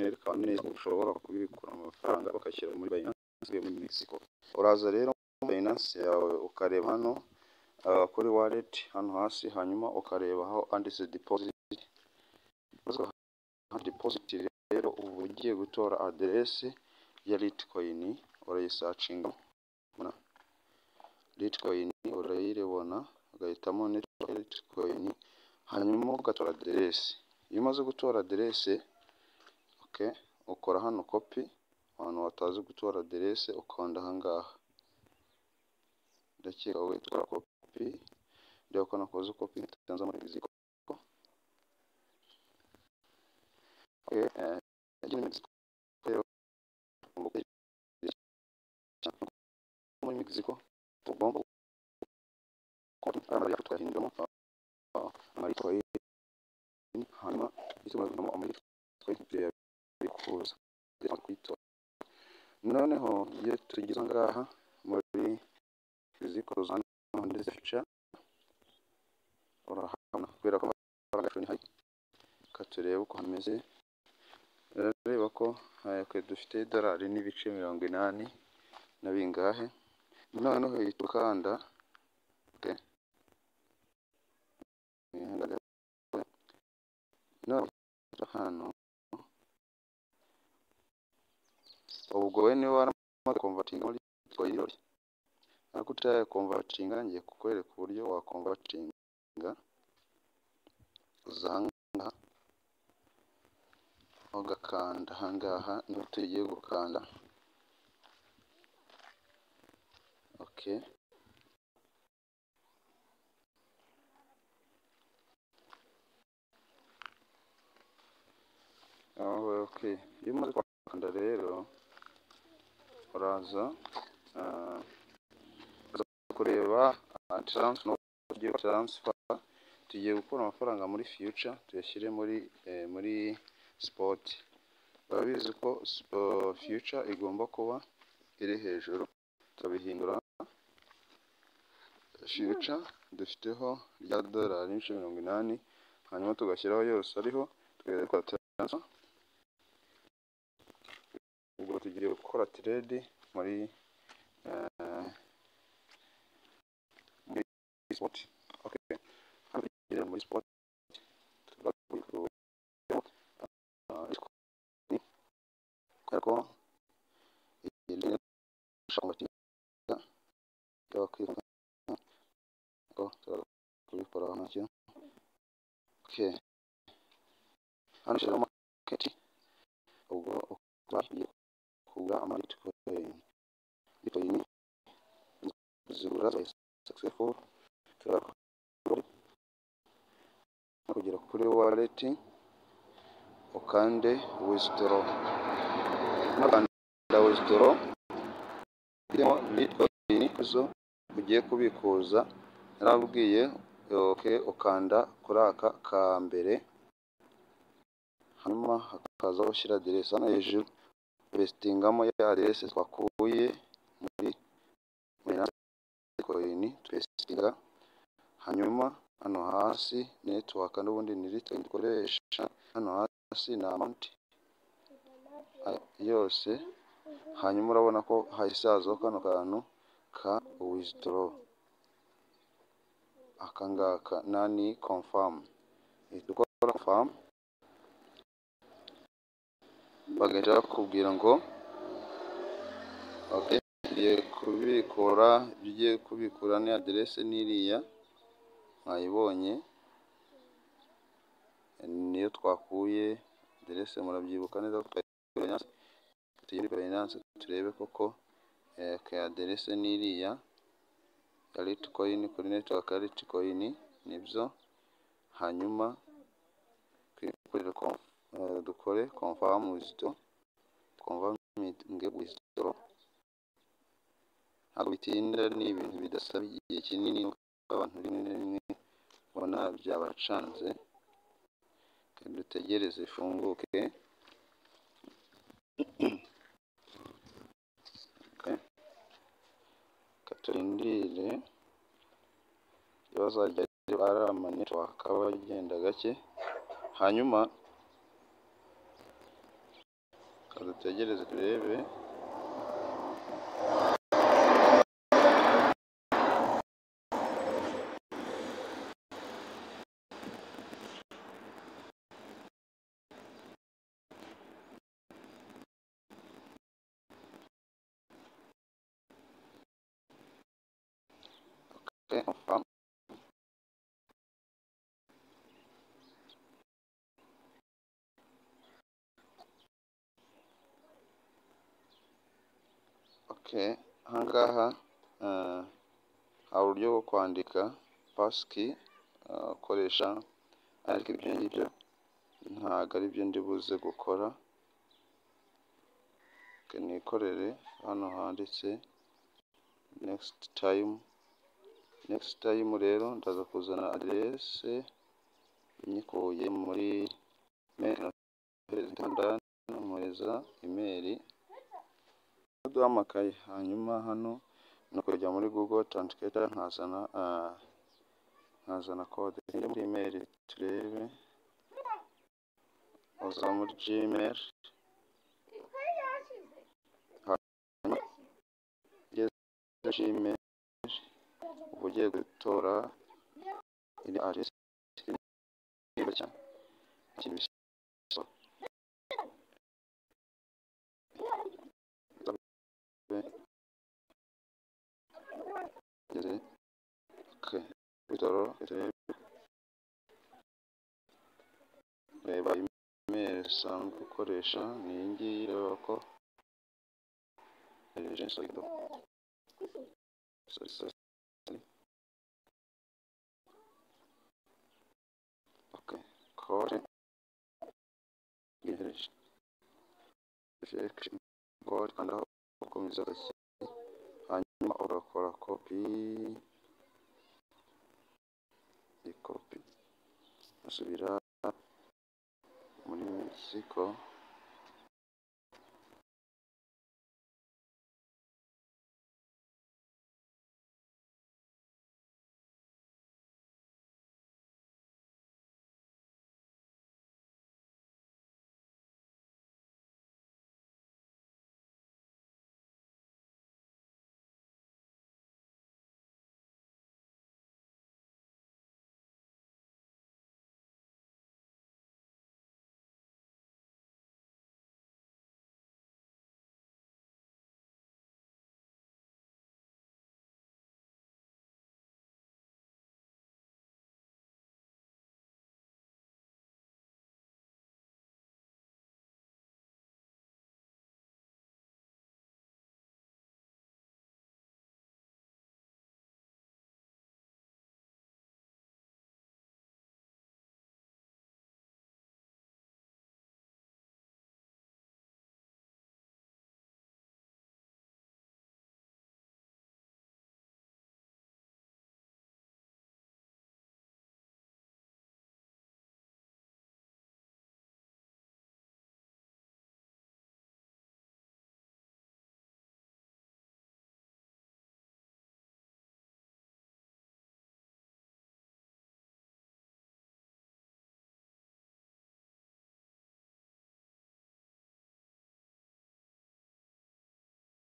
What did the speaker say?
nerekana neza ko ushobora kubikura amafaranga bakashyira muri Binance muri Mexico. Uraza rero muri Binance yawe ukareba hano kuri wallet hano hasi, hanyuma ukareba aho handitse deposit. Deposit rero ubu ugiye gutora aderese ya Litecoin, urayisacinga Litecoin urayibona, ugahitamo Litecoin, hanyuma ugatora aderese. Iyo umaze gutora aderese, okay, ukora hano copy. Abantu batazi gutora aderese ukanda ahangaha, ndakeka witwa copy, rero ko nakoze copy ntanza muri Mexico. Okay, muri Mexico tugomba twahinduramo Litecoin, hanyuma isubiramo Litecoin bikuza kwitora. Noneho iyo tugeze ngaha muri Mexico zano ndetse future, urahabona kubera ko amafaranga ni hari, katureba uko hameze. Reba ko dufite $80 n'ibice 80 na bingahe. Noneho ukanda okay, no hano ubwo we niwe waramaze convertinga muri Litecoin, ariko utaye convertinga ngiye kukwereka uburyo wa convertinga. Uzanga ugakanda ahangaha niho tugiye gukanda. Okay, okay, iyo umaze gukanda rero uraza kureba transfer. Tugiye gukura amafaranga muri future tuyashyire muri spot. Urabizi ko future igomba kuba iri hejuru, tukabihindura future dufiteho rya $80, hanyuma tugashyiraho yose ariho tugereka transfer. Ubwo tugiye gukora trade muri spot. Okay, hano muri spot ko iyi shamba kubikora hano. Okay, hano shira market, ubwo bagiye kugura Litecoin zigura successful. Kugera kuri wallet ukande withdraw, irimo Litecoin zo ugiye kubikuza. Narabwiye okay, ukanda kuri aka ka mbere, hanyuma hakaza ushyira aderese hano hejuru, vestingamo ya aderese twakuye muri Litecoin twestinga. Hanyuma hano hasi network n'ubundi ni Litecoin dukoresha, hano hasi na amount yose. Hanyuma urabona ko hasazaho kano kantu ka withdraw, akangaka nani confirm. Dukora confirm, bagahita bakubwira ngo okay, ugiye kubikura ni aderese n'iriya mwayibonye, niyo twakuye aderese. Murabyibuka neza ko tuyiri Binance turebe koko aderese n'iriya ya Litecoin kuri network ya Litecoin nibyo. Hanyuma dukore confirm withdraw, ntabwo bitinda, ni ibintu bidasaba igihe kinini. Abantu rimwe ubona byabacanze, dutegereze ifunguke. Okay, katurindire bazajya ari amanetwork aba agenda gake. Hanyuma dutegereze turebe. Confirm. Ahangaha hari uburyo bwo kwandika pasiki ukoresha, ariko ibyo ngibyo ntabwo ari byo ndi buze gukora. Nikorere hano handitse next time rero ndaza kuzana aderese nyikuye muri nkohereza imeri duhamakaye, hanyuma hano no kujya muri Google Authenticator nkazana code muri email turebe. Uza muri Gmail, uba ugiye gutora iri address reba email usanzwe ukoresha ni iyi ngiyi, reba ko kode kandi ukomeza hanyuma ugakora kopi asubira muri Mexico.